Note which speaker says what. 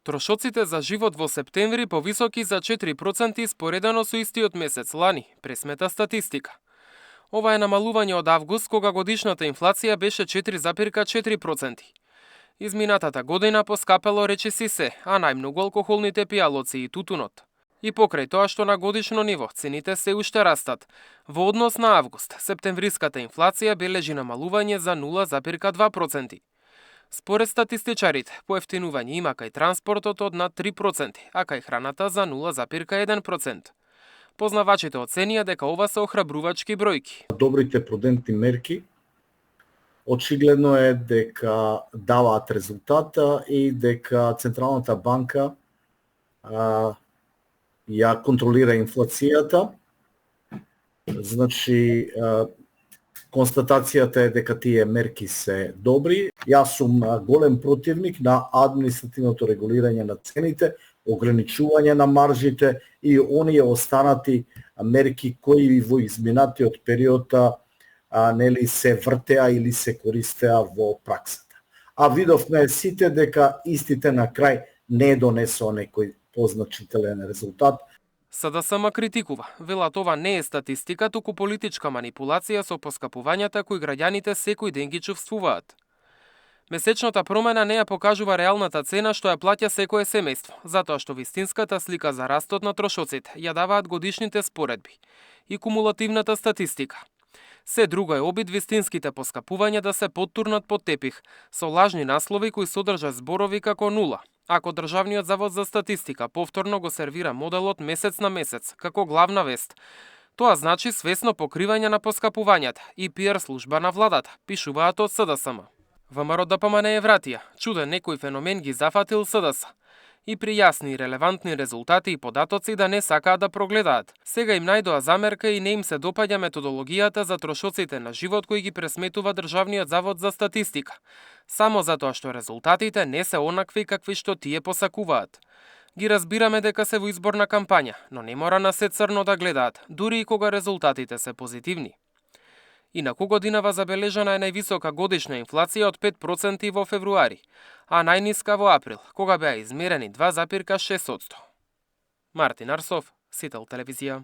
Speaker 1: Трошоците за живот во септември повисоки за 4% споредено со истиот месец лани, пресмета статистика. Ова е намалување од август, кога годишната инфлација беше 4,4%. Изминатата година поскапело речиси се, а најмногу алкохолните пијалоци и тутунот. И покрај тоа што на годишно ниво цените се уште растат, во однос на август, септемвриската инфлација бележи намалување за 0,2%. Според статистичарите, поевтинување има кај транспортот од над 3%, а кај храната за 0,1%. Познавачите оценија дека ова се охрабрувачки бројки.
Speaker 2: Добрите прудентни мерки очигледно е дека даваат резултата и дека Централната банка ја контролира инфлацијата. Значи, констатацијата е дека тие мерки се добри. Јас сум голем противник на административното регулирање на цените, ограничување на маржите и оние останати мерки кои во изминатиот период нели се вртеа или се користеа во праксата. А видовме сите дека истите на крај не донесоа некој позначителен резултат.
Speaker 1: СДСМ критикува, велат ова не е статистика, туку политичка манипулација со поскапувањата кои граѓаните секој ден ги чувствуваат. Месечната промена не ја покажува реалната цена што ја плаќа секое семејство, затоа што вистинската слика за растот на трошоците ја даваат годишните споредби и кумулативната статистика. Се друго е обид вистинските поскапувања да се поттурнат под тепих, со лажни наслови кои содржат зборови како нула, ако Државниот завод за статистика повторно го сервира моделот месец на месец, како главна вест. Тоа значи свесно покривање на поскапувањата и пиар служба на владата, пишуваат од СДСМ. ВМРО ДПМН е вратија, чуден некој феномен ги зафатил СДС. И при јасни и релевантни резултати и податоци да не сакаат да прогледаат. Сега им најдоа замерка и не им се допаѓа методологијата за трошоците на живот кои ги пресметува Државниот завод за статистика, само затоа што резултатите не се онакви какви што тие посакуваат. Ги разбираме дека се во изборна кампања, но не мора на се црно да гледаат, дури и кога резултатите се позитивни. Инаку годинава забележана е највисока годишна инфлација од 5% во февруари, а најниска во април, кога беа измерени 2,6%. Мартин Арсов, Сител телевизија.